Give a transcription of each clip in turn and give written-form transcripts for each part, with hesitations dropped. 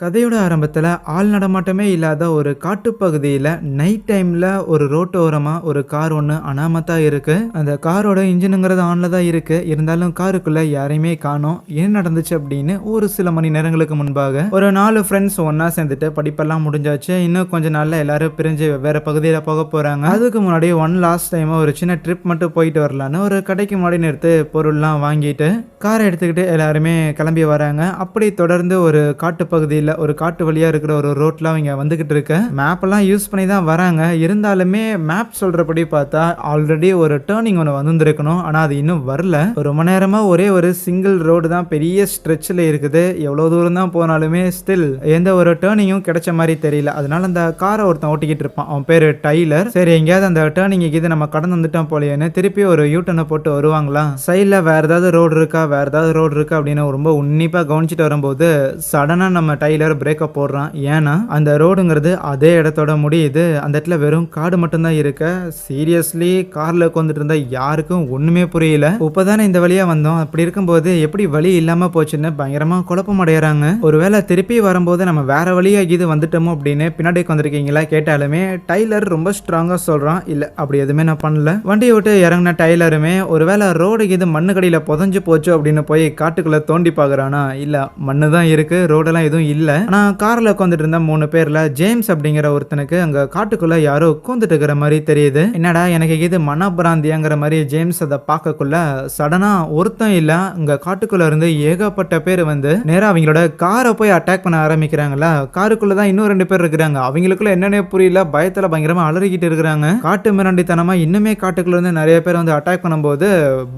கதையோட ஆரம்பத்துல ஆள் நடமாட்டமே இல்லாத ஒரு காட்டுப்பகுதியில நைட் டைம்ல ஒரு ரோட்டு ஓரமா ஒரு கார் ஒண்ணு அனாமத்தா இருக்கு. அந்த காரோட இன்ஜினுங்கிறது ஆன்ல தான் இருக்கு. இருந்தாலும் காருக்குள்ள யாரையுமே காணோம். என்ன நடந்துச்சு அப்படின்னு ஒரு சில மணி நேரங்களுக்கு முன்பாக ஒரு 4 ஃப்ரெண்ட்ஸ் ஒண்ணா சேர்ந்துட்டு படிப்பெல்லாம் முடிஞ்சாச்சு. இன்னும் கொஞ்ச நாள்ல எல்லாரும் பிரிஞ்சு வேற பகுதியில போக போறாங்க. அதுக்கு முன்னாடி ஒன் லாஸ்ட் டைம் ஒரு சின்ன ட்ரிப் மட்டும் போயிட்டு வரலான்னு ஒரு கடைக்கு முன்னாடி நிறுத்து பொருள்லாம் வாங்கிட்டு காரை எடுத்துக்கிட்டு எல்லாருமே கிளம்பி வராங்க. அப்படி தொடர்ந்து ஒரு காட்டுப்பகுதியில் ஒரு காட்டு வழியா இருக்கிற ஒரு ரோட்ல அவங்க வந்துகிட்டு இருக்க மேப் எல்லாம் யூஸ் பண்ணி தான் வராங்க. இருந்தாலுமே மேப் சொல்றபடி பார்த்தா ஆல்ரெடி ஒரு டேர்னிங் ஒன்று வந்திருக்கணும். ஆனா அது இன்னும் வரல. ரொம்ப நேரமா ஒரே ஒரு சிங்கிள் ரோடு தான் பெரிய ஸ்ட்ரெச்சில் இருக்குது. எவ்வளவு தூரம் தான் போனாலுமே ஸ்டில் எந்த ஒரு டேர்னிங்கும் கிடைச்ச மாதிரி தெரியல. அதனால அந்த காரை ஒருத்தன் ஓட்டிக்கிட்டு இருப்பான். அவன் பேரு டைலர். சரி எங்கேயாவது அந்த டேர்னிங் இது நம்ம கடந்து வந்துட்டோம் போலேன்னு திருப்பி ஒரு யூட்டனை போட்டு வருவாங்களா, சைடில் வேற ஏதாவது ரோடு இருக்கா அப்படின்னு ரொம்ப உன்னிப்பா கவனிச்சுட்டு வரும்போது சடனா நம்ம டைலர் பிரேக்கப் போடுறான். ஏன்னா அந்த ரோடுங்கிறது அதே இடத்தோட முடியுது. அந்த இடத்துல வெறும் காடு மட்டும்தான் இருக்கு. சீரியஸ்லி கார்ல உட்காந்துட்டு இருந்தா யாருக்கும் ஒண்ணுமே புரியல. இப்பதானே இந்த வழியா வந்தோம், அப்படி இருக்கும்போது எப்படி வழி இல்லாம போச்சுன்னு பயங்கரமா குழப்பம் அடையறாங்க. ஒருவேளை திருப்பி வரும்போது நம்ம வேற வழியா இது வந்துட்டோமோ அப்படின்னு பின்னாடி வந்திருக்கீங்களா கேட்டாலுமே டைலர் ரொம்ப ஸ்ட்ராங்கா சொல்றான், இல்ல அப்படி எதுவுமே நான் பண்ணல. வண்டியை விட்டு இறங்கின டைலருமே ஒருவேளை ரோடு இது மண்ணு கடியில புதஞ்சு போச்சு அப்படின்னு போய் காட்டுக்குள்ள தோண்டி பாக்குறானா, இல்ல மண்ணு தான் இருக்கு, ரோடெல்லாம் எதுவும் இல்ல. ஆனா கார்ல உட்காந்துட்டு இருந்த 3 பேர்ல ஜேம்ஸ் அப்படிங்கிற ஒருத்தனுக்கு அங்க காட்டுக்குள்ள யாரோ உட்காந்துட்டு இருக்கிற மாதிரி தெரியுது. என்னடா எனக்கு இது மனப்பிராந்தியாங்கிற மாதிரி ஜேம்ஸ் அதை பார்க்கக்குள்ள சடனா ஒருத்தன் இல்ல அங்க காட்டுக்குள்ள இருந்து ஏகப்பட்ட பேர் வந்து நேரா அவங்களோட காரை போய் அட்டாக் பண்ண ஆரம்பிக்கிறாங்களா. காருக்குள்ளதான் இன்னும் 2 பேர் இருக்கிறாங்க. அவங்களுக்குள்ள என்னன்னே புரியல, பயத்துல பயங்கரமா அலறிக்கிட்டு இருக்கிறாங்க. காட்டு மிராண்டித்தனமா இன்னுமே காட்டுக்குள்ள இருந்து நிறைய பேர் வந்து அட்டாக் பண்ணும்போது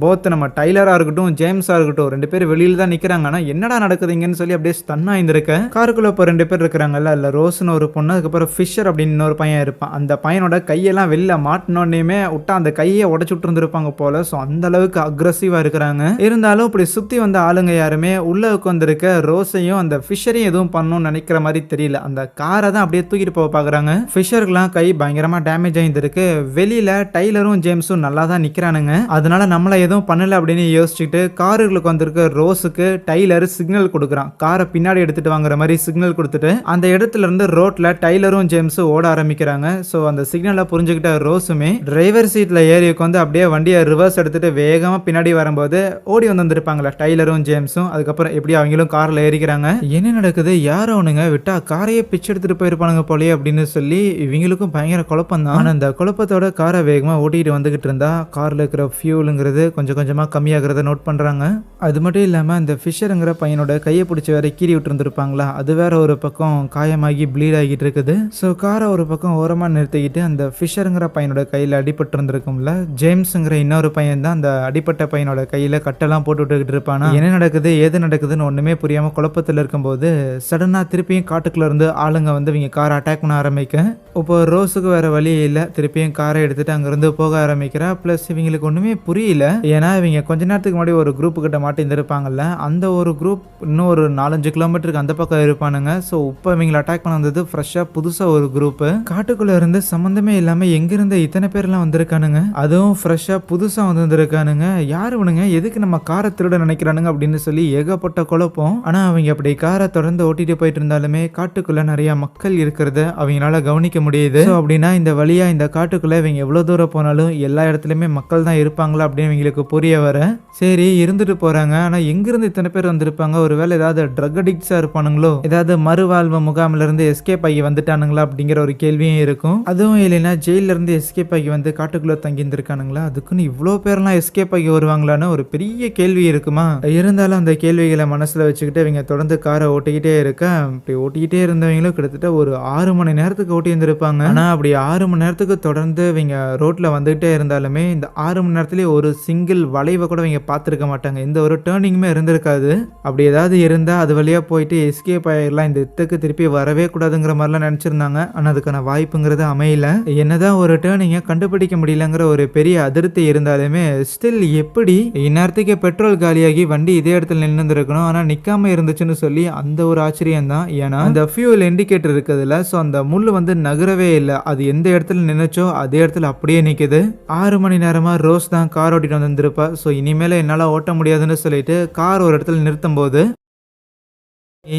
போத் நம்ம டைலரா இருக்கட்டும் ஜேம்ஸா இருக்கட்டும் 2 பேர் வெளியில தான் நிக்கிறாங்க. ஆனா என்னடா நடக்குதுங்கன்னு சொல்லி அப்படியே ஸ்டன் ஆயிருக்க. காருக்குள்ள இப்போ 2 பேர் இருக்கிறாங்கல்ல, இல்ல ரோஸ்னு ஒரு பொண்ணு, அதுக்கப்புறம் ஃபிஷர் அப்படின்னு இன்னொரு பையன் இருப்பான். அந்த பையனோட கையெல்லாம் வெளில மாட்டினோடனே விட்டா அந்த கையை உடச்சு விட்டு இருந்திருப்பாங்க போல. ஸோ அந்த அளவுக்கு அக்ரஸிவா இருக்கிறாங்க. இருந்தாலும் இப்படி சுத்தி வந்த ஆளுங்க யாருமே உள்ள உட்காந்துருக்க ரோஸையும் அந்த ஃபிஷரையும் எதுவும் பண்ணணும்னு நினைக்கிற மாதிரி தெரியல. அந்த காரை தான் அப்படியே தூக்கிட்டு போக பாக்குறாங்க. ஃபிஷருக்குலாம் கை பயங்கரமா டேமேஜ் ஆயிருந்திருக்கு. வெளியில டைலரும் ஜேம்ஸும் நல்லா தான் நிக்கிறானுங்க. அதனால நம்மள எதுவும் பண்ணல அப்படின்னு யோசிச்சுட்டு காருகளுக்கு வந்திருக்க ரோஸுக்கு டைலர் சிக்னல் கொடுக்குறான். காரை பின்னாடி எடுத்துட்டு வாங்குற மாதிரி சிக்னல் கொடுத்துட்டு அந்த இடத்துல இருந்து ரோட்ல டைலரும் ஜேம்ஸும் ஓட ஆரம்பிக்கிறாங்க. சோ அந்த சிக்னலை புரிஞ்சுக்கிட்ட ரோஸுமே டிரைவர் சீட்ல ஏறி உட்காந்து அப்படியே வண்டியை ரிவர்ஸ் எடுத்துட்டு வேகமா பின்னாடி வரும்போது ஓடி வந்திருப்பாங்களா டைலரும் ஜேம்ஸும். அதுக்கப்புறம் எப்படி அவங்களும் கார்ல ஏறிக்கிறாங்க. என்ன நடக்குது, யார் அவனுங்க விட்டா காரையே பிச்சு எடுத்துட்டு போயிருப்பானுங்க போலயே அப்படின்னு சொல்லி இவங்களுக்கும் பயங்கர குழப்பம் தான். ஆனா அந்த குழப்பத்தோட காரை வேகமா ஓட்டிட்டு வந்துகிட்டு இருந்தா கார்ல இருக்கிற ஃபியூலுங்கிறது கொஞ்சம் கொஞ்சமா கம்மியாகிறத நோட் பண்றாங்க. அது மட்டும் இல்லாம அந்த ஃபிஷருங்கிற பையனோட கையை பிடிச்சி வேற கீறி விட்டு இருந்திருப்பாங்களா, அது வேற ஒரு பக்கம் காயமாகி ப்ளீட் ஆகிட்டு இருக்குது. ஸோ காரை ஒரு பக்கம் ஓரமாக நிறுத்திக்கிட்டு அந்த ஃபிஷருங்கிற பையனோட கையில் அடிபட்டு இருந்திருக்கும்ல, ஜேம்ஸுங்கிற இன்னொரு பையன் தான் அந்த அடிப்பட்ட பையனோட கையில் கட்டெல்லாம் போட்டு விட்டுக்கிட்டு இருப்பானா. என்ன நடக்குது ஏது நடக்குதுன்னு ஒன்றுமே புரியாமல் குழப்பத்தில் இருக்கும்போது சடனாக திருப்பியும் காட்டுக்குள்ள இருந்து ஆளுங்க வந்து இவங்க காரை அட்டாக் பண்ண ஆரம்பிக்க இப்போ ரோஸுக்கு வேற வழி இல்லை, திருப்பியும் காரை எடுத்துட்டு அங்கிருந்து போக ஆரம்பிக்கிறா. ப்ளஸ் இவங்களுக்கு ஒன்றுமே புரியல. ஏன்னா இவங்க கொஞ்ச நேரத்துக்கு முன்னாடி ஒரு குரூப் கிட்ட மாட்டி இருந்திருப்பாங்கல்ல, அந்த ஒரு குரூப் இன்னும் ஒரு 4-5 கிலோமீட்டருக்கு அந்த பக்கம் இருப்பானுங்க. ஸோ இப்போ இவங்களை அட்டாக் பண்ண வந்தது ஃப்ரெஷ்ஷாக புதுசாக ஒரு குரூப். காட்டுக்குள்ளே இருந்து சம்மந்தமே இல்லாமல் எங்கிருந்து இத்தனை பேர்லாம் வந்திருக்கானுங்க, அதுவும் ஃப்ரெஷ்ஷாக புதுசாக வந்திருக்கானுங்க. யார் இவனுங்க, எதுக்கு நம்ம காரை திருட நினைக்கிறானுங்க அப்படின்னு சொல்லி ஏகப்பட்ட குழப்பம். ஆனால் அவங்க அப்படி காரை தொடர்ந்து ஓட்டிட்டு போயிட்டு இருந்தாலுமே காட்டுக்குள்ளே நிறைய மக்கள் இருக்கிறத அவங்களால கவனிக்க முடியுது. ஸோ அப்படின்னா இந்த வழியாக இந்த காட்டுக்குள்ளே இவங்க எவ்வளோ தூரம் போனாலும் எல்லா இடத்துலையுமே மக்கள் தான் இருப்பாங்களா அப்படின்னு இவங்களுக்கு புரிய வர சரி இருந்துட்டு போகிறாங்க. ஆனால் எங்கிருந்து இத்தனை பேர் வந்திருப்பாங்க, ஒருவேளை ஏதாவது ட்ரக் அடிக்ட்ஸாக இருப்பானுங்களோ, ஏதாவது மறுவாழ்வு முகாமில் இருந்து எஸ்கேப் ஆகி வந்துட்டானுங்களா அப்படிங்கிற ஒரு கேள்வியும் இருக்கும். அதுவும் இல்லைன்னா ஜெயில இருந்து எஸ்கேப் ஆகி வந்து காட்டுக்குள்ளே தங்கி இருந்திருக்கானுங்களா, அதுக்குன்னு இவ்வளோ பேர்லாம் எஸ்கேப் ஆகி வருவாங்களான்னு ஒரு பெரிய கேள்வி இருக்குமா. இருந்தாலும் அந்த கேள்விகளை மனசில் வச்சுக்கிட்டு இவங்க தொடர்ந்து காரை ஓட்டிக்கிட்டே இருக்க, இப்படி ஓட்டிக்கிட்டே இருந்தவங்களும் கிட்டத்தட்ட ஒரு 6 மணி நேரத்துக்கு ஓட்டி இருந்திருப்பாங்க. ஆனால் அப்படி 6 மணி நேரத்துக்கு தொடர்ந்து இவங்க ரோட்டில் வந்துகிட்டே இருந்தாலுமே இந்த 6 மணி நேரத்துலேயே ஒரு சிங்கிள் வளைவை கூட இவங்க பார்த்துருக்க மாட்டாங்க. எந்த ஒரு டேர்னிங்குமே இருந்திருக்காது. அப்படி ஏதாவது இருந்தால் அது வழியாக போயிட்டு எஸ்கேப் ஆகிடலாம், இந்த இடத்துக்கு திருப்பி வரவே கூடாதுங்கிற மாதிரிலாம் நினச்சிருந்தாங்க. ஆனால் அதுக்கான வாய்ப்புங்கிறது அமையல. என்னதான் ஒரு டேர்னிங்கை கண்டுபிடிக்க முடியலங்கிற ஒரு பெரிய அதிருப்தி இருந்தாலுமே ஸ்டில் எப்படி இந்நேரத்துக்கு பெட்ரோல் காலியாகி வண்டி இதே இடத்துல நின்றுருக்கணும் ஆனால் நிற்காம இருந்துச்சுன்னு சொல்லி அந்த ஒரு ஆச்சரியம் தான். ஏன்னா அந்த ஃபியூல் இண்டிகேட்டர் இருக்குதுல்ல, ஸோ அந்த முள் வந்து நகரவே இல்லை, அது எந்த இடத்துல நின்றுச்சோ அதே இடத்துல அப்படியே நிற்குது. 6 மணி நேரமாக ரோஸ் தான் கார் ஓட்டிட்டு வந்திருப்பா. ஸோ இனிமேல் என்னால் ஓட்ட முடியாதுன்னு சொல்லிட்டு கார் ஒரு இடத்துல நிறுத்தும் போது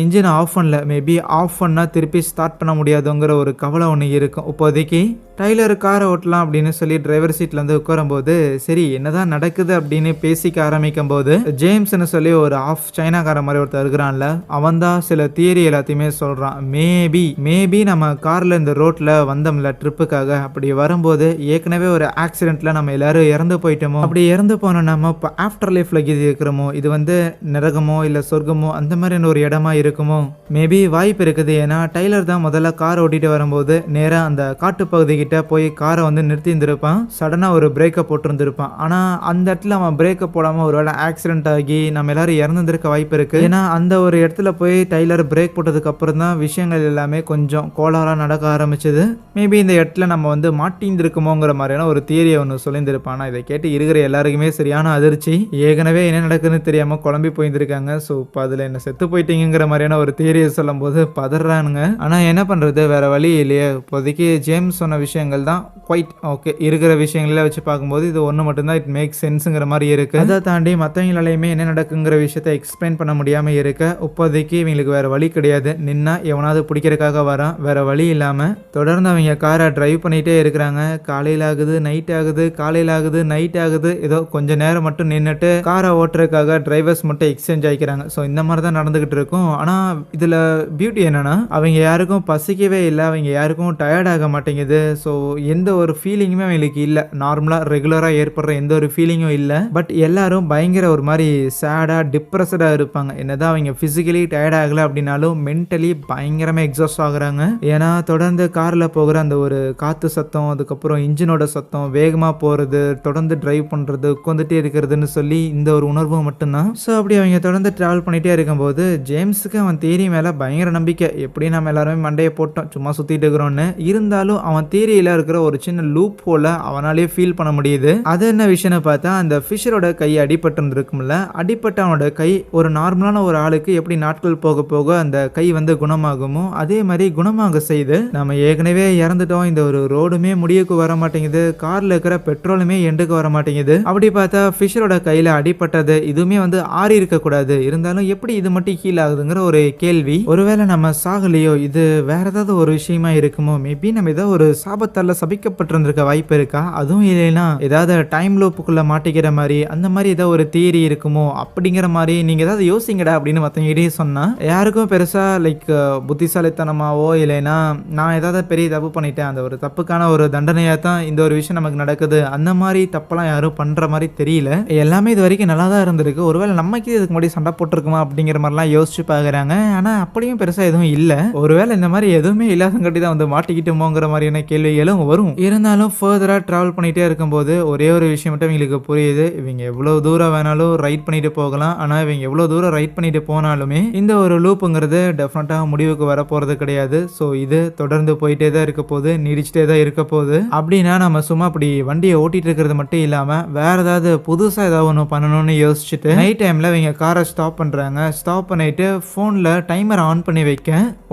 இன்ஜின் ஆஃப் பண்ணல. மேபி ஆஃப் பண்ணா திருப்பி ஸ்டார்ட் பண்ண முடியாதுங்கிற ஒரு கவலை ஒண்ணு இருக்கும். இப்போதைக்கு டைலர் காரை ஓட்டலாம் அப்படின்னு சொல்லி டிரைவர் சீட்ல வந்து உட்காரும்போது, சரி என்னதான் நடக்குது அப்படின்னு பேசிக்க ஆரம்பிக்கும்போது, ஜேம்ஸ்ன்னு சொல்லி ஒரு சைனாக்கார மாதிரி ஒருத்தர் இருக்கிறான்ல, அவன் தான் சில தியரி எல்லாத்தையுமே சொல்றான். மேபி நம்ம கார்ல இந்த ரோட்ல வந்தோம்ல ட்ரிப்புக்காக, அப்படி வரும்போது ஏற்கனவே ஒரு ஆக்சிடென்ட்ல நம்ம எல்லாரும் இறந்து போயிட்டோமோ, அப்படி இறந்து போன நம்ம இப்போ ஆஃப்டர் லைஃப்ல இது இருக்கிறோமோ, இது வந்து நரகமோ இல்ல சொர்க்கமோ அந்த மாதிரியான ஒரு இடமா இருக்குமோ, மேபி வாய்ப்பு இருக்குது. ஏன்னா டைலர் தான் முதல்ல கார் ஓட்டிட்டு வரும்போது நேரா அந்த காட்டுப்பகுதி கிட்ட போய் காரை வந்து நிறுத்தி இருந்திருப்பான். சடனா ஒரு பிரேக்கை போட்டிருந்திருப்பான். ஆனா அந்த இடத்துல அவன் பிரேக்கை போடாம ஒருவேளை ஆக்சிடென்ட் ஆகி நம்ம எல்லாரும் இறந்துருக்க வாய்ப்பு இருக்கு. ஏன்னா அந்த ஒரு இடத்துல போய் டைலர் பிரேக் போட்டதுக்கு அப்புறம் தான் விஷயங்கள் எல்லாமே கொஞ்சம் கோளாறா நடக்க ஆரம்பிச்சது. மேபி இந்த இடத்துல நம்ம வந்து மாட்டிருக்குமோங்கிற மாதிரியான ஒரு தியரியை ஒன்று சொல்லியிருந்திருப்பான். இதை கேட்டு இருக்கிற எல்லாருக்குமே சரியான அதிர்ச்சி. ஏற்கனவே என்ன நடக்குதுன்னு தெரியாம குழம்பி போயிருந்திருக்காங்க. ஸோ இப்போ அதில் என்ன செத்து போயிட்டீங்கிற மாதிரியான ஒரு தியரியை சொல்லும் போது பதறானுங்க. ஆனா என்ன பண்றது, வேற வழி இல்லையே. இப்போதைக்கு ஜேம்ஸ் சொன்ன விஷயங்கள் தான் குவைட் ஓகே. இருக்கிற விஷயங்கள வச்சு பார்க்கும்போது இது ஒன்று மட்டும்தான் இட் மேக் சென்ஸுங்கிற மாதிரி இருக்கு. அதை தாண்டி மற்றவங்களாலையுமே என்ன நடக்குங்கிற விஷயத்தை எக்ஸ்பிளைன் பண்ண முடியாம இருக்க இப்போதைக்கு இவங்களுக்கு வேற வழி கிடையாது. நின்னா எவனாவது பிடிக்கிறதுக்காக வரான். வேற வழி இல்லாம தொடர்ந்து அவங்க காரை டிரைவ் பண்ணிட்டே இருக்கிறாங்க. காலையில் ஆகுது, நைட் ஆகுது, காலையில் ஆகுது, நைட் ஆகுது. ஏதோ கொஞ்ச நேரம் மட்டும் நின்றுட்டு காரை ஓட்டுறதுக்காக டிரைவர்ஸ் மட்டும் எக்ஸ்சேஞ்ச் ஆகிக்கிறாங்க. ஸோ இந்த மாதிரி தான் நடந்துகிட்டு இருக்கும். ஆனால் இதில் பியூட்டி என்னன்னா, அவங்க யாருக்கும் பசிக்கவே இல்லை, அவங்க யாருக்கும் டயர்ட் ஆக மாட்டேங்குது. ஸோ எந்த ஒரு ஃபீலிங்குமே அவங்களுக்கு இல்லை. நார்மலாக ரெகுலராக ஏற்படுற எந்த ஒரு ஃபீலிங்கும் இல்லை. பட் எல்லாரும் பயங்கர ஒரு மாதிரி சேடாக டிப்ரெஸ்டாக இருப்பாங்க. என்னதான் அவங்க ஃபிசிக்கலி டயர்ட் ஆகலை அப்படின்னாலும் மென்டலி பயங்கரமாக எக்ஸாஸ்ட் ஆகுறாங்க. ஏன்னா தொடர்ந்து காரில் போகிற அந்த ஒரு காற்று சத்தம், அதுக்கப்புறம் இன்ஜினோட சத்தம், வேகமாக போகிறது, தொடர்ந்து டிரைவ் பண்ணுறது, உட்காந்துட்டே இருக்கிறதுன்னு சொல்லி இந்த ஒரு உணர்வு மட்டும்தான். ஸோ அப்படி அவங்க தொடர்ந்து ட்ராவல் பண்ணிகிட்டே இருக்கும்போது ஜேம்ஸுக்கு அவன் தியரி மேலே பயங்கர நம்பிக்கை. எப்படி நம்ம எல்லாருமே மண்டையை போட்டோம் சும்மா சுற்றிட்டு இருக்கிறோன்னு, இருந்தாலும் அவன் தியரியில் இருக்கிற ஒரு சின்ன லூப் போல அவனாலே ஃபீல் பண்ண முடியுது. அது என்ன விஷயம்னு பார்த்தா, அந்த ஃபிஷரோட கை அடிபட்டு இருந்திருக்கும்ல, அடிப்பட்ட அவனோட கை ஒரு நார்மலான ஒரு ஆளுக்கு எப்படி நாட்கள் போக போக அந்த கை வந்து குணமாகுமோ அதே மாதிரி குணமாக செய்து. நம்ம ஏற்கனவே இறந்துட்டோம், இந்த ஒரு ரோடுமே முடிவுக்கு வர மாட்டேங்குது, கார்ல இருக்கிற பெட்ரோலுமே எண்டுக்கு வர மாட்டேங்குது. அப்படி பார்த்தா ஃபிஷரோட கையில அடிப்பட்டது இதுவுமே வந்து ஆறி இருக்க கூடாது, இருந்தாலும் எப்படி இது மட்டும் ஹீல் ஆகுதுங்கிற ஒரு கேள்வி. ஒருவேளை நம்ம சாகலையோ, இது வேற ஏதாவது ஒரு விஷயமா இருக்குமோ, மேபி நம்ம ஏதோ ஒரு சாபத்தால சபிக்கப்பட்டிருந்திருக்க வாய்ப்பு இருக்கா, அதுவும் இல்லைன்னா ஏதாவது டைம் லூப்புக்குள்ள மாட்டிக்கிற மாதிரி அந்த மாதிரி ஏதாவது ஒரு தியரி இருக்குமோ அப்படிங்கிற மாதிரி நீங்க ஏதாவது யோசிங்கடா அப்படின்னு மற்றவங்கிட்டே சொன்னா யாருக்கும் பெருசா லைக் புத்திசாலித்தனமாவோ இல்லைன்னா நான் ஏதாவது பெரிய தப்பு பண்ணிட்டேன், அந்த ஒரு தப்புக்கான ஒரு தண்டனையா தான் இந்த ஒரு விஷயம் நமக்கு நடக்குது, அந்த மாதிரி தப்பெல்லாம் யாரும் பண்ற மாதிரி தெரியல. எல்லாமே இது வரைக்கும் நல்லா தான் இருந்திருக்கு. ஒருவேளை நமக்கு இதுக்கு முன்னாடி சண்டை போட்டிருக்குமா அப்படிங்கிற மாதிரிலாம் யோசிச்சு பாக்குறாங்க. ஆனா அப்படியும் பெருசா எதுவும் இல்ல. ஒருவேளை இந்த மாதிரி எதுவுமே இல்லாதங்காட்டி தான் வந்து மாட்டிக்கிட்டோமோங்கிற மாதிரியான கேள்விகளும் வரும். இருந்தாலும் ஃபர்தரா டிராவல் பண்ணிட்டே இருக்கும்போது ஒரே ஒரு விஷயம் மட்டும் இவங்களுக்கு புரியுது. இவங்க எவ்வளவு தூரம் வேணாலும் ரைட் பண்ணிட்டு போகலாம், ஆனா இவங்க எவ்வளவு தூரம் ரைட் பண்ணிட்டு போனாலுமே இந்த ஒரு லூப்புங்கிறது டெஃபினட்டா முடிவுக்கு வர போறது கிடையாது. ஸோ இது தொடர்ந்து போயிட்டே தான் இருக்க போகுது, நீடிச்சுட்டே தான் இருக்க போகுது. அப்படின்னா நம்ம சும்மா அப்படி வண்டியை ஓட்டிட்டு இருக்கிறது மட்டும் இல்லாம வேற ஏதாவது புதுசா ஏதாவது ஒன்று பண்ணணும்னு யோசிச்சுட்டு நைட் டைம்ல இவங்க காரை ஸ்டாப் பண்றாங்க. ஸ்டாப் பண்ணிட்டு போன்ல டைமர் ஆன் பண்ணி வைக்க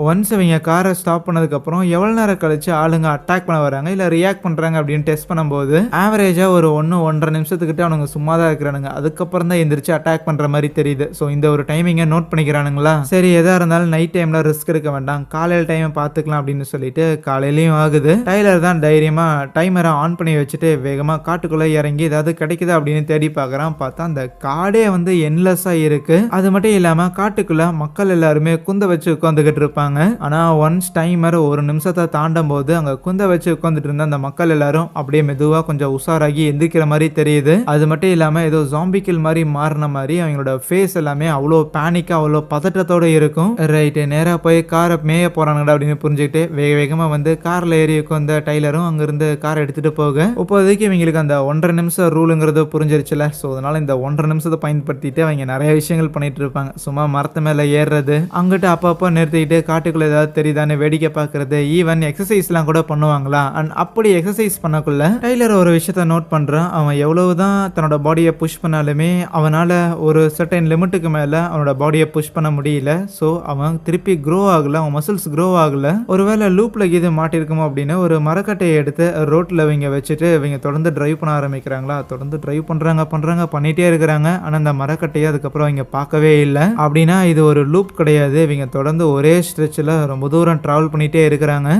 ஒன்ஸ் இவங்க காரை ஸ்டாப் பண்ணதுக்கு அப்புறம் எவ்வளவு நேரம் கழிச்சு ஆளுங்க அட்டாக் பண்ண வராங்க இல்ல ரியாக்ட் பண்றாங்க அப்படின்னு டெஸ்ட் பண்ணும்போது ஆவரேஜா ஒரு 1-1.5 நிமிஷத்துக்கிட்ட அவனுங்க சும்மா தான் இருக்கிறானுங்க. அதுக்கப்புறம் தான் எந்திரிச்சு அட்டாக் பண்ற மாதிரி தெரியுது. ஸோ இந்த ஒரு டைமிங்கை நோட் பண்ணிக்கிறானுங்களா, சரி எதா இருந்தாலும் நைட் டைம்ல ரிஸ்க் எடுக்க வேண்டாம், காலையில் டைம் பார்த்துக்கலாம் அப்படின்னு சொல்லிட்டு காலையிலயும் ஆகுது. டைலர் தான் தைரியமா டைமரை ஆன் பண்ணி வச்சுட்டு வேகமா காட்டுக்குள்ள இறங்கி ஏதாவது கிடைக்குது அப்படின்னு தேடி பார்க்கறான். பார்த்தா அந்த காடே வந்து என்லெஸ்ஸா இருக்கு. அது மட்டும் இல்லாம காட்டுக்குள்ள மக்கள் எல்லாருமே குந்த வச்சு உட்காந்துக்கிட்டு இருப்பாங்க. ஆனா ஒன்ஸ் டைமர் ஒரு நிமிஷத்தை தாண்டும் போது அங்க குந்த வச்சு உட்காந்துட்டு இருந்த அந்த மக்கள் எல்லாரும் அப்படியே மெதுவா கொஞ்சம் உஷாராகி எந்திரிக்கிற மாதிரி தெரியுது. அது மட்டும் இல்லாம ஏதோ ஜாம்பிக்கில் மாதிரி மாறின மாதிரி அவங்களோட ஃபேஸ் எல்லாமே அவ்வளோ பேனிக்கா அவ்வளோ பதட்டத்தோட இருக்கும். ரைட்டு நேரா போய் காரை மேய போறானுங்கடா அப்படின்னு புரிஞ்சுக்கிட்டு வேக வேகமா வந்து கார்ல ஏறி உட்காந்த டைலரும் அங்கிருந்து காரை எடுத்துட்டு போக இப்போதைக்கு இவங்களுக்கு அந்த 1.5 நிமிஷம் ரூலுங்கிறது புரிஞ்சிருச்சுல. ஸோ அதனால இந்த 1.5 நிமிஷத்தை பயன்படுத்திட்டு அவங்க நிறைய விஷயங்கள் பண்ணிட்டு இருப்பாங்க. சும்மா மரத்து மேல ஏறுறது, அங்கிட்டு அப்பப்போ நிறுத்திக்கிட்டு காட்டுக்குள்ள ஏதாவது தெரியுதான்னு வேடிக்கை பார்க்கறது, ஈவன் எக்ஸசைஸ்லாம் கூட பண்ணுவாங்களா. அண்ட் அப்படி எக்ஸசைஸ் பண்ணக்குள்ள டைலர் ஒரு விஷயத்த நோட் பண்றான். அவன் எவ்வளவுதான் தன்னோட பாடியை புஷ் பண்ணாலுமே அவனால ஒரு சர்டன் லிமிட்டுக்கு மேல அவனோட பாடியை புஷ் பண்ண முடியல. ஸோ அவன் திருப்பி க்ரோ ஆகல, அவன் மசில்ஸ் க்ரோ ஆகல. ஒருவேளை லூப்ல இது மாட்டிருக்குமோ அப்படின்னு ஒரு மரக்கட்டையை எடுத்து ரோட்ல இவங்க வச்சுட்டு இவங்க தொடர்ந்து டிரைவ் பண்ண ஆரம்பிக்கிறாங்களா. தொடர்ந்து டிரைவ் பண்றாங்க பண்ணிட்டே இருக்கிறாங்க. ஆனா அந்த மரக்கட்டையை அதுக்கப்புறம் இவங்க பார்க்கவே இல்லை. அப்படின்னா இது ஒரு லூப் கிடையாது. இவங்க தொடர்ந்து ஒரே ஸ்ட்ரெச்சில் ரொம்ப தூரம் ட்ராவல் பண்ணிகிட்டே இருக்கிறாங்க.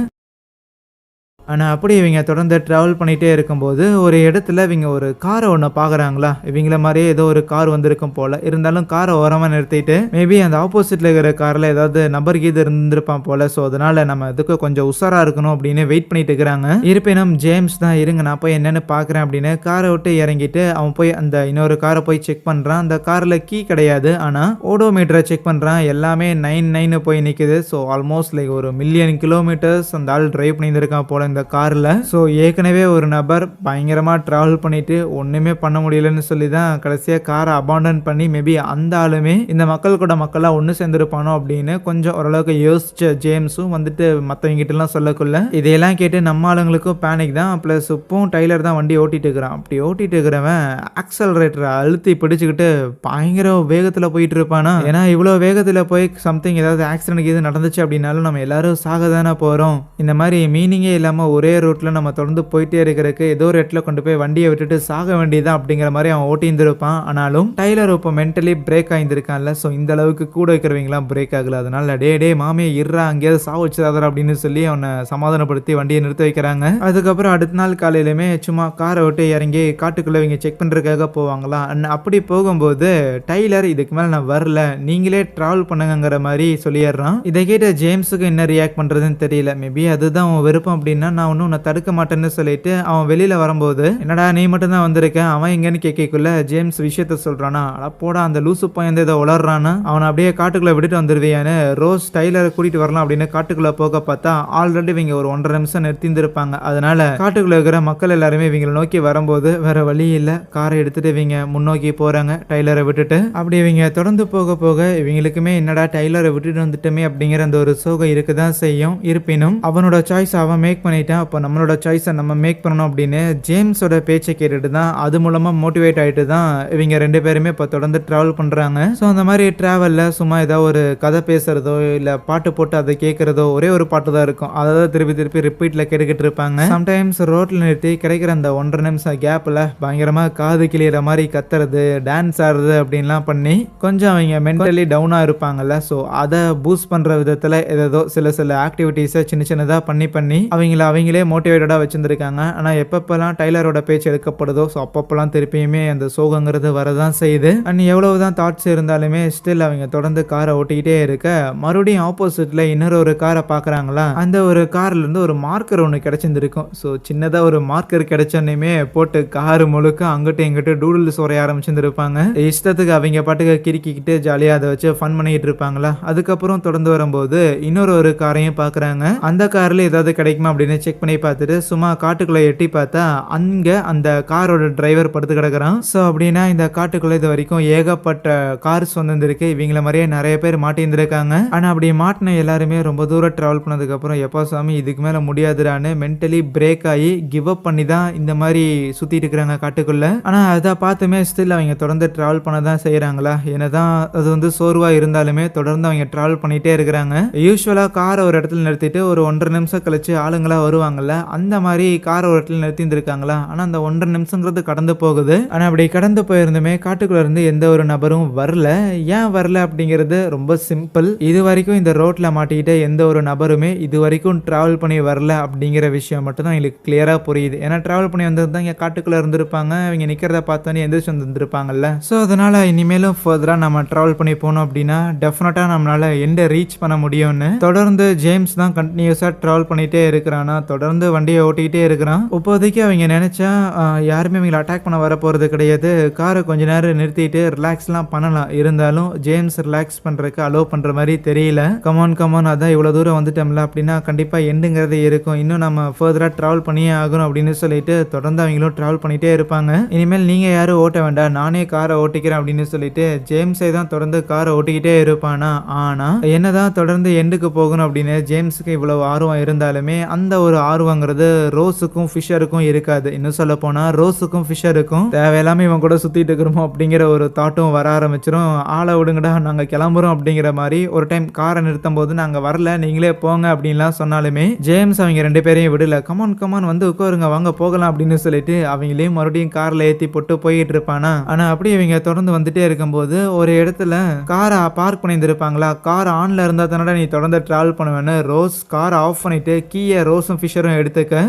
ஆனால் அப்படி இவங்க தொடர்ந்து ட்ராவல் பண்ணிகிட்டே இருக்கும்போது ஒரு இடத்துல இவங்க ஒரு காரை ஒன்று பார்க்குறாங்களா. இவங்கள மாதிரியே ஏதோ ஒரு கார் வந்திருக்கும் போல். இருந்தாலும் காரை ஓரமாக நிறுத்திட்டு மேபி அந்த ஆப்போசிட்டில் இருக்கிற காரில் ஏதாவது நபர் கீது இருந்திருப்பான் போல். ஸோ அதனால் நம்ம இதுக்கு கொஞ்சம் உஷாராக இருக்கணும் அப்படின்னு வெயிட் பண்ணிட்டு இருக்கிறாங்க. இருப்பினும் ஜேம்ஸ் தான் இருங்க நான் போய் என்னென்னு பார்க்குறேன் அப்படின்னு காரை விட்டு இறங்கிட்டு அவன் போய் அந்த இன்னொரு காரை போய் செக் பண்ணுறான். அந்த காரில் கீ கிடையாது, ஆனால் ஓடோமீட்டரை செக் பண்ணுறான். எல்லாமே 99 போய் நிற்குது. ஸோ ஆல்மோஸ்ட் லைக் ஒரு மில்லியன் கிலோமீட்டர்ஸ் அந்த ஆள் டிரைவ் பண்ணியிருக்கான் போல் இந்த கார்ல. ஸோ ஏற்கனவே ஒரு நபர் பயங்கரமா டிராவல் பண்ணிட்டு ஒண்ணுமே பண்ண முடியலன்னு சொல்லி தான் கடைசியா காரை அபாண்டன் பண்ணி மேபி அந்த ஆளுமே இந்த மக்கள் கூட மக்களா ஒன்று சேர்ந்துருப்பானோ அப்படின்னு கொஞ்சம் ஓரளவுக்கு யோசிச்ச ஜேம்ஸும் வந்துட்டு மற்றவங்க கிட்ட எல்லாம் சொல்லக்குள்ள இதையெல்லாம் கேட்டு நம்ம ஆளுங்களுக்கும் பேனிக் தான். பிளஸ் இப்பவும் டைலர் தான் வண்டி ஓட்டிட்டு இருக்கிறான். அப்படி ஓட்டிட்டு இருக்கிறவன் ஆக்சலரேட்டரை அழுத்தி பிடிச்சுக்கிட்டு பயங்கர வேகத்தில் போயிட்டு இருப்பானா. ஏன்னா இவ்வளோ வேகத்தில் போய் சம்திங் ஏதாவது ஆக்சிடென்ட் இது நடந்துச்சு அப்படின்னாலும் நம்ம எல்லாரும் சாக தானே போகிறோம். இந்த மாதிரி மீனிங்கே இல்லாமல் ஒரே ரூட்ல நம்ம தொடர்ந்து போயிட்டே இருக்கிறதுக்கு ஏதோ ஒரு இடத்துல கொண்டு போய் வண்டியை விட்டுட்டு சாக வேண்டியதான் அப்படிங்கிற மாதிரி அவன் ஓட்டியிருந்திருப்பான். ஆனாலும் டைலர் இப்போ மென்டலி பிரேக் ஆயிருந்திருக்கான்ல. ஸோ இந்த அளவுக்கு கூட இருக்கிறவங்களாம் பிரேக் ஆகல. அதனால டே மாமே இருறா அங்கேயாவது சாவு வச்சுதாதரா அப்படின்னு சொல்லி அவனை சமாதானப்படுத்தி வண்டியை நிறுத்த வைக்கிறாங்க. அதுக்கப்புறம் அடுத்த நாள் காலையிலுமே சும்மா காரை விட்டு இறங்கி காட்டுக்குள்ள இவங்க செக் பண்றதுக்காக போவாங்களா. அப்படி போகும்போது டைலர் இதுக்கு மேல நான் வரல, நீங்களே டிராவல் பண்ணுங்கிற மாதிரி சொல்லிடுறான். இதை கேட்ட ஜேம்ஸுக்கு என்ன ரியாக்ட் பண்றதுன்னு தெரியல. மேபி அதுதான் அவன் விருப்பம் அப்படின்னா நான் ஒன்றும் உன்னை தடுக்க மாட்டேன்னு சொல்லிட்டு அவன் வெளியில வரும்போது என்னடா நீ மட்டும் தான் வந்திருக்க அவன் எங்கன்னு கேட்கக்குள்ள ஜேம்ஸ் விஷயத்த சொல்றானா. போடா அந்த லூசு பையன் இதை உளர்றானா, அவனை அப்படியே காட்டுக்குள்ள விட்டுட்டு வந்துருவியான்னு ரோஸ் டைலரை கூட்டிட்டு வரலாம் அப்படின்னு காட்டுக்குள்ள போக பார்த்தா ஆல்ரெடி இவங்க ஒரு 1.5 நிமிஷம் நிறுத்திருப்பாங்க. அதனால காட்டுக்குள்ள இருக்கிற மக்கள் எல்லாருமே இவங்களை நோக்கி வரும்போது வேற வழி இல்ல காரை எடுத்துட்டு இவங்க முன்னோக்கி போறாங்க டைலரை விட்டுட்டு. அப்படி இவங்க தொடர்ந்து போக போக இவங்களுக்குமே என்னடா டைலரை விட்டுட்டு வந்துட்டோமே அப்படிங்கிற அந்த ஒரு சோகம் இருக்குதான் செய்யும். இருப்பினும் அவனோட சாய்ஸ் அவன் மேக் பண்ணிட்டான். அப்போ நம்மளோட சாய்ஸை நம்ம மேக் பண்ணணும் அப்படின்னு ஜேம்ஸோட பேச்சை கேட்டுட்டு தான் அது மூலமா மோட்டிவேட் ஆகிட்டு தான் இவங்க 2 பேருமே இப்போ தொடர்ந்து ட்ராவல் பண்ணுறாங்க. ஸோ அந்த மாதிரி ட்ராவலில் சும்மா ஏதாவது ஒரு கதை பேசுறதோ இல்லை பாட்டு போட்டு அதை கேட்குறதோ ஒரே ஒரு பாட்டு தான் இருக்கும். அதாவது திருப்பி ரிப்பீட்டில் கேட்டுக்கிட்டு இருப்பாங்க. சம்டைம்ஸ் ரோட்டில் நிறுத்தி கிடைக்கிற அந்த 1.5 நிமிஷம் கேப்பில் பயங்கரமாக காது கிளியிற மாதிரி கத்துறது டான்ஸ் ஆடுறது அப்படின்லாம் பண்ணி கொஞ்சம் அவங்க மென்டலி டவுனாக இருப்பாங்கல்ல. ஸோ அதை பூஸ்ட் பண்ணுற விதத்தில் ஏதோ சில ஆக்டிவிட்டீஸை சின்னதாக பண்ணி அவங்களே மோட்டிவேட்டடாக வச்சுருந்துருக்காங்க. ஆனால் எப்பப்பெல்லாம் டைலரோட பேச்சு எடுக்கப்படுதோ ஸோ அப்பப்பெல்லாம் திருப்பியுமே அந்த சோகங்கிறது வரதான் செய்யுது. அண்ட் எவ்வளவு தான் தாட்ஸ் இருந்தாலுமே ஸ்டில் அவங்க தொடர்ந்து காரை ஓட்டிக்கிட்டே இருக்க மறுபடியும் ஆப்போசிட்டில் இன்னொரு ஒரு காரை பார்க்குறாங்களா. அந்த ஒரு கார்லேருந்து ஒரு மார்க்கர் ஒன்று கிடச்சிருந்துருக்கும். ஸோ சின்னதாக ஒரு மார்க்கர் கிடைச்சோன்னையுமே போட்டு கார் முழுக்க அங்கிட்டு இங்கிட்டு டூடுல்ஸ் வரைய ஆரம்பிச்சிருந்துருப்பாங்க. இஷ்டத்துக்கு அவங்க பாட்டுக்கு கிறுக்கிக்கிட்டு ஜாலியாக அதை வச்சு ஃபன் பண்ணிக்கிட்டு இருப்பாங்களா. அதுக்கப்புறம் தொடர்ந்து வரும்போது இன்னொரு காரையும் பார்க்குறாங்க. அந்த காரில் ஏதாவது கிடைக்குமா அப்படின்னு செக் பண்ணி பார்த்துட்டு சும்மா காட்டுக்குள்ளே எட்டி பார்த்தா அங்கே அந்த காரோட டிரைவர் படுத்து கிடக்குறான். ஸோ அப்படின்னா இந்த காட்டுக்குள்ளே இது வரைக்கும் ஏகப்பட்ட கார்ஸ் வந்துருக்கு. இவங்கள மாதிரியே நிறைய பேர் மாட்டியிருந்திருக்காங்க. ஆனால் அப்படி மாட்டின எல்லாருமே ரொம்ப தூரம் ட்ராவல் பண்ணதுக்கப்புறம் எப்போ சாமி இதுக்கு மேலே முடியாதுடான்னு மென்டலி பிரேக் ஆகி கிவ் அப் பண்ணி தான் இந்த மாதிரி சுற்றிட்டு இருக்கிறாங்க காட்டுக்குள்ளே. ஆனால் அதை பார்த்துமே ஸ்டில் அவங்க தொடர்ந்து ட்ராவல் பண்ண தான் செய்கிறாங்களா. என்னதான் அது வந்து சோர்வாக இருந்தாலுமே தொடர்ந்து அவங்க ட்ராவல் பண்ணிகிட்டே இருக்கிறாங்க. யூஸ்வலாக காரை ஒரு இடத்துல நிறுத்திட்டு ஒரு 1.5 நிமிஷம் கழிச்சு ஆளுங்களா வருவாங்கல்ல, அந்த மாதிரி காரை ஒரு இடத்துல நிறுத்திருக்காங்களா. ஆனால் அந்த 1.5 நிமிஷங்கிறது கடந்து போகுது. ஆனால் அப்படி கடந்து போயிருந்துமே காட்டுக்குள்ள இருந்து எந்த ஒரு நபரும் வரல. ஏன் வரல அப்படிங்கிறது ரொம்ப சிம்பிள். இது வரைக்கும் இந்த ரோட்ல மாட்டிக்கிட்ட எந்த ஒரு நபருமே இது வரைக்கும் டிராவல் பண்ணி வரல அப்படிங்கிற விஷயம் மட்டும் தான் எங்களுக்கு கிளியரா புரியுது. ஏன்னா டிராவல் பண்ணி வந்திருந்தா இங்கே காட்டுக்குள்ள இருந்திருப்பாங்க. அவங்க நிற்கிறத பார்த்தோன்னே எந்திரிச்சு வந்துருப்பாங்கல்ல. ஸோ அதனால இனிமேலும் ஃபர்தராக நம்ம டிராவல் பண்ணி போனோம் அப்படின்னா டெஃபினட்டாக நம்மளால எண்டை ரீச் பண்ண முடியும்னு தொடர்ந்து ஜேம்ஸ் தான் கண்டினியூஸாக டிராவல் பண்ணிட்டே இருக்கிறானா. தொடர்ந்து வண்டியை ஓட்டிக்கிட்டே இருக்கிறான். இப்போதைக்கு அவங்க நினைச்சா யாருமே இவங்களை அட்டாக் பண்ண வர போறது கிடையாது. காரை கொஞ்ச நேரம் நிறுத்திட்டு ரிலாக்ஸ்லாம் பண்ணலாம். இருந்தாலும் ஜேம்ஸ் ரிலாக்ஸ் பண்றதுக்கு அலோவ் பண்ற மாதிரி தெரியல. கமான் அதான் இவ்வளவு தூரம் வந்துட்டோம்ல அப்படின்னா கண்டிப்பா எண்டுங்கிறது இருக்கும். இன்னும் நம்ம ஃபர்தரா டிராவல் பண்ணியே ஆகணும் அப்படின்னு சொல்லிட்டு தொடர்ந்து அவங்களும் டிராவல் பண்ணிட்டே இருப்பாங்க. இனிமேல் நீங்க யாரும் ஓட்ட வேண்டாம், நானே காரை ஓட்டிக்கிறேன் அப்படின்னு சொல்லிட்டு ஜேம்ஸை தான் தொடர்ந்து காரை ஓட்டிக்கிட்டே இருப்பானா. ஆனா என்னதான் தொடர்ந்து எண்டுக்கு போகணும் அப்படின்னு ஜேம்ஸுக்கு இவ்வளவு ஆர்வம் இருந்தாலுமே அந்த ஒரு ஆர்வங்கிறது ரோஸுக்கும் ஃபிஷருக்கும் இருக்காது. இன்னும் சொல்ல போனா ரோஸுக்கும் ஃபிஷருக்கும் தேவையில்லாம இவன் கூட சுத்திட்டு இருக்கிறோமோ அப்படிங்கிற ஒரு தாட்டும் வர ஆரம்பிச்சிடும். ஆளை விடுங்கடா நாங்க கிளம்புறோம் அப்படிங்கிற மாதிரி ஒரு டைம் காரை நிறுத்தும் போது நாங்க வரல நீங்களே போங்க அப்படின்லாம் சொன்னாலுமே ஜேம்ஸ் அவங்க 2 பேரையும் விடல. கமான் வந்து உட்காருங்க வாங்க போகலாம் அப்படின்னு சொல்லிட்டு அவங்களையும் மறுபடியும் கார்ல ஏத்தி போட்டு போயிட்டு இருப்பானா. ஆனா அப்படி இவங்க தொடர்ந்து வந்துட்டே இருக்கும்போது ஒரு இடத்துல காரை பார்க் பண்ணியிருந்திருப்பாங்களா. கார் ஆன்ல இருந்தா தானடா நீ தொடர்ந்து டிராவல் பண்ணுவேன்னு ரோஸ் கார் ஆஃப் பண்ணிட்டு கீயை ரோஸும் ஃபிஷரும் எடுத்துக்க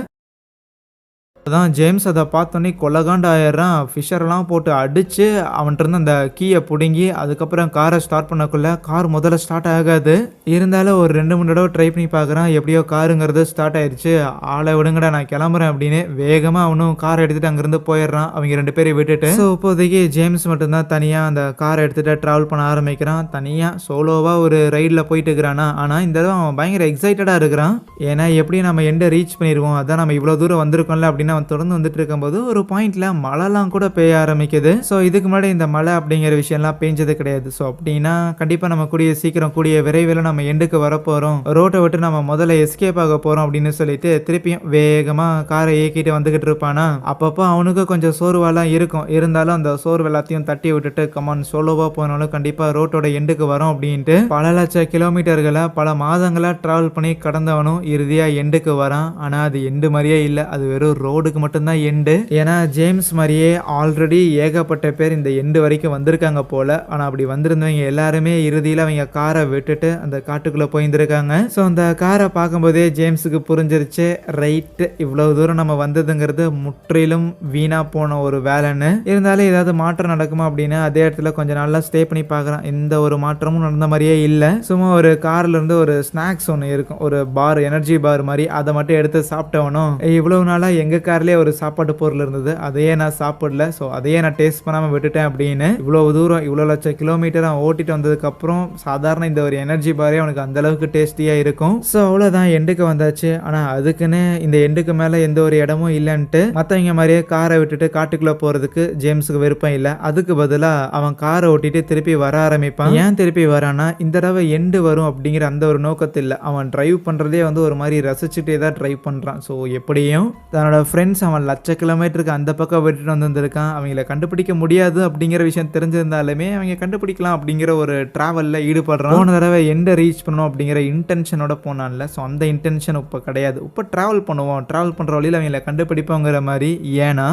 அதான் ஜேம்ஸ் அதை பார்த்தோன்னே கொலகாண்டு ஆயிடுறான். ஃபிஷர்லாம் போட்டு அடிச்சு அவன்கிட்ட இருந்து அந்த கீயை பிடுங்கி அதுக்கப்புறம் காரை ஸ்டார்ட் பண்ணக்குள்ள கார் முதல்ல ஸ்டார்ட் ஆகாது. இருந்தாலும் ஒரு 2-3 தடவை ட்ரை பண்ணி பார்க்குறான். எப்படியோ காருங்கிறது ஸ்டார்ட் ஆயிடுச்சு. ஆளை விடுங்கடா நான் கிளம்புறேன் அப்படின்னு வேகமாக அவனும் காரை எடுத்துகிட்டு அங்கேருந்து போயிடுறான் அவங்க 2 பேரையும் விட்டுட்டு. ஸோ இப்போதைக்கு ஜேம்ஸ் மட்டும்தான் தனியாக அந்த காரை எடுத்துகிட்டு ட்ராவல் பண்ண ஆரம்பிக்கிறான். தனியாக சோலோவாக ஒரு ரைடில் போயிட்டு இருக்கிறானா. ஆனால் இந்த தடவை அவன் பயங்கர எக்ஸைட்டடாக இருக்கிறான். ஏன்னா எப்படியும் நம்ம எண்டை ரீச் பண்ணிடுவோம், அதான் நம்ம இவ்வளோ தூரம் வந்திருக்கோம்ல அப்படின்னு அவன் தொடர்ந்து வந்துட்டு இருக்கும்போது ஒரு பாயிண்ட்ல மழைலாம் கூட பெய்ய ஆரம்பிக்குது. ஸோ இதுக்கு முன்னாடி இந்த மழை அப்படிங்கிற விஷயம்லாம் பெஞ்சது கிடையாது. ஸோ அப்படின்னா கண்டிப்பாக நம்ம கூடிய விரைவில் நம்ம எண்டுக்கு வரப்போகிறோம், ரோட்டை விட்டு நம்ம முதல்ல எஸ்கேப் ஆக போகிறோம் அப்படின்னு சொல்லிட்டு திருப்பியும் வேகமாக காரை இயக்கிட்டு வந்துகிட்டு இருப்பானா. அப்பப்போ அவனுக்கு கொஞ்சம் சோர்வாலாம் இருக்கும். இருந்தாலும் அந்த சோர்வு எல்லாத்தையும் தட்டி விட்டுட்டு கமான் சோலோவாக போனாலும் கண்டிப்பாக ரோட்டோட எண்டுக்கு வரும் அப்படின்ட்டு பல லட்சம் கிலோமீட்டர்களை பல மாதங்களாக ட்ராவல் பண்ணி கடந்தவனும் இறுதியாக எண்டுக்கு வரான். ஆனால் அது எண்டு மாதிரியே இல்லை, அது வெறும் ரோடுக்கு மட்டும்தான் எண்டு. ஏன்னா ஜேம்ஸ் மாதிரியே ஆல்ரெடி ஏகப்பட்ட பேர் இந்த எண்டு வரைக்கும் வந்திருக்காங்க போல. ஆனா அப்படி வந்திருந்தவங்க எல்லாருமே இறுதியில் அவங்க காரை விட்டுட்டு அந்த காட்டுக்குள்ள போயிருந்திருக்காங்க. ஸோ அந்த காரை பார்க்கும்போதே ஜேம்ஸுக்கு புரிஞ்சிருச்சு, ரைட் இவ்வளவு தூரம் நம்ம வந்ததுங்கிறது முற்றிலும் வீணா போன ஒரு வேலைன்னு. இருந்தாலும் ஏதாவது மாற்றம் நடக்குமா அப்படின்னு அதே இடத்துல கொஞ்சம் நாளா ஸ்டே பண்ணி பார்க்குறான். எந்த ஒரு மாற்றமும் நடந்த மாதிரியே இல்லை. சும்மா ஒரு கார்ல இருந்து ஒரு ஸ்நாக்ஸ் ஒன்று இருக்கும், ஒரு பார், எனர்ஜி பார் மாதிரி, அதை மட்டும் எடுத்து சாப்பிட்டவனும் இவ்வளவு நாளா எங்க கார்லயே ஒரு சாப்பாட்டு பொருள் இருந்தது, அதையே நான் சாப்பிடல, ஸோ அதையே நான் டேஸ்ட் பண்ணாமல் விட்டுட்டேன் அப்படின்னு. இவ்வளவு தூரம் இவ்வளோ லட்சம் கிலோமீட்டர் அவன் ஓட்டிட்டு வந்ததுக்கப்புறம் சாதாரண இந்த ஒரு எனர்ஜி பாரே அவனுக்கு அந்த அளவுக்கு டேஸ்டியாக இருக்கும். ஸோ அவ்வளோதான் எண்டுக்கு வந்தாச்சு. ஆனால் அதுக்குன்னு இந்த எண்டுக்கு மேலே எந்த ஒரு இடமும் இல்லைன்ட்டு மற்றவங்க மாதிரியே காரை விட்டுட்டு காட்டுக்குள்ளே போகிறதுக்கு ஜேம்ஸுக்கு விருப்பம் இல்லை. அதுக்கு பதிலாக அவன் காரை ஓட்டிட்டு திருப்பி வர ஆரம்பிப்பான். ஏன் திருப்பி வரானா, இந்த தடவை எண்டு வரும் அப்படிங்கிற அந்த ஒரு நோக்கத்தில் இல்லை. அவன் டிரைவ் பண்ணுறதே வந்து ஒரு மாதிரி ரசிச்சுட்டே தான் டிரைவ் பண்ணுறான். ஸோ எப்படியும் தன்னோட ஃப்ரெண்ட்ஸ் அவன் லட்ச கிலோமீட்டருக்கு அந்த பக்கம் விட்டுட்டு வந்திருக்கான். அவங்கள கண்டுபிடிக்க முடியாது அப்படிங்கிற விஷயம் தெரிஞ்சிருந்தாலுமே அவங்க கண்டுபிடிக்கலாம் அப்படிங்கிற ஒரு டிராவலில் ஈடுபடுறான். போன தடவை எண்டை ரீச் பண்ணணும் அப்படிங்கிற இன்டென்ஷனோட போனான்ல, ஸோ அந்த இன்டென்ஷன் இப்போ கிடையாது. இப்போ ட்ராவல் பண்ணுவோம், ட்ராவல் பண்ணுற வழியில் அவங்கள கண்டுபிடிப்போங்கிற மாதிரி. ஏன்னா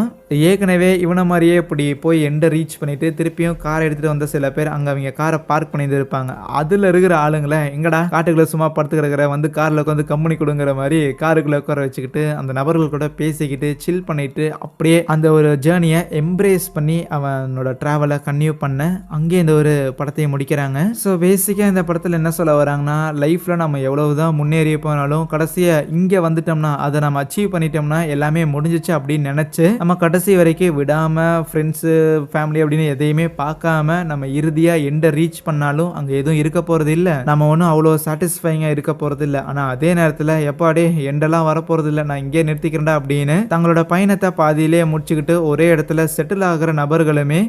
ஏற்கனவே இவனை மாதிரியே இப்படி போய் எண்டை ரீச் பண்ணிட்டு திருப்பியும் காரை எடுத்துகிட்டு வந்த சில பேர் அங்கே அவங்க காரை பார்க் பண்ணிட்டு இருப்பாங்க. அதில் இருக்கிற ஆளுங்களை எங்கடா காட்டுக்குள்ளே சும்மா படுத்து கிடக்கிற வந்து காரில் உட்காந்து கம்பெனி கொடுங்கிற மாதிரி காருக்குள்ளே உட்கார வச்சுக்கிட்டு அந்த நபர்கள் கூட பேசிக்கிட்டு சில் பண்ணிட்டு அப்படியே அந்த ஒரு ஜேர்னியை எம்ப்ரேஸ் பண்ணி அவனோட டிராவலை கன்டினியூ பண்ண அங்கே இந்த ஒரு படத்தையும் முடிக்கிறாங்க. ஸோ பேசிக்காக இந்த படத்தில் என்ன சொல்ல வராங்கன்னா, லைஃப்பில் நம்ம எவ்வளவுதான் முன்னேறி போனாலும் கடைசியாக இங்கே வந்துட்டோம்னா அதை நம்ம அச்சீவ் பண்ணிட்டோம்னா எல்லாமே முடிஞ்சிச்சு அப்படின்னு நினச்சி நம்ம கடைசி வரைக்கும் விடாமல் ஃப்ரெண்ட்ஸு ஃபேமிலி அப்படின்னு எதையுமே பார்க்காம நம்ம இறுதியாக எண்டை ரீச் பண்ணாலும் அங்கே எதுவும் இருக்க போகிறது இல்லை, நம்ம ஒன்றும் அவ்வளோ சாட்டிஸ்ஃபைங்காக இருக்க போகிறது இல்லை. ஆனால் அதே நேரத்தில் எப்பாடே எண்டெல்லாம் வரப்போகிறது இல்லை, நான் இங்கே நிறுத்திக்கிறேன்டா அப்படின்னு தங்களோட பயணத்தை பாதியிலே முடிச்சுக்கிட்டு ஒரே இடத்துல செட்டில் ஆகிற நபர்களுமே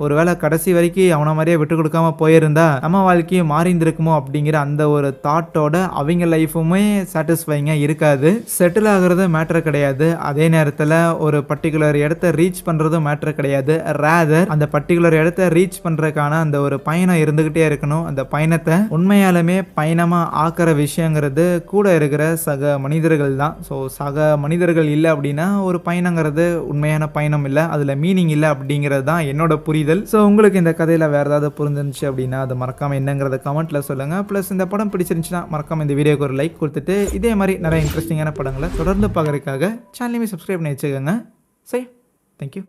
ஒருவேளை கடைசி வரைக்கும் அவனை மாதிரியே விட்டு கொடுக்காம போயிருந்தா நம்ம வாழ்க்கையும் மாறிந்திருக்குமோ அப்படிங்கிற அந்த ஒரு தாட்டோட அவங்க லைஃபுமே சாட்டிஸ்ஃபைங்காக இருக்காது. செட்டில் ஆகிறது மேட்டர் கிடையாது, அதே நேரத்தில் ஒரு பர்டிகுலர் இடத்த ரீச் பண்ணுறதும் மேட்டர் கிடையாது. ரேதர் அந்த பர்டிகுலர் இடத்த ரீச் பண்ணுறதுக்கான அந்த ஒரு பயணம் இருந்துக்கிட்டே இருக்கணும். அந்த பயணத்தை உண்மையாலுமே பயணமாக ஆக்கிற விஷயங்கிறது கூட இருக்கிற சக மனிதர்கள் தான். ஸோ சக மனிதர்கள் இல்லை அப்படின்னா ஒரு பயணங்கிறது உண்மையான பயணம் இல்லை, அதில் மீனிங் இல்லை அப்படிங்கிறது தான் என்னோட புரிதல். ஸோ உங்களுக்கு இந்த கதையில் வேறு ஏதாவது புரிஞ்சிருந்துச்சு அப்படின்னா அது மறக்காமல் என்னங்கிறத கமெண்ட்டில் சொல்லுங்கள். ப்ளஸ் இந்த படம் பிடிச்சிருந்துச்சுன்னா மறக்காமல் இந்த வீடியோக்கு ஒரு லைக் கொடுத்துட்டு இதே மாதிரி நிறைய இன்ட்ரெஸ்டிங்கான படங்களை தொடர்ந்து பார்க்குறதுக்காக சேனலையுமே சப்ஸ்கிரைப் பண்ணி வச்சுக்கோங்க. சரி, தேங்க்யூ.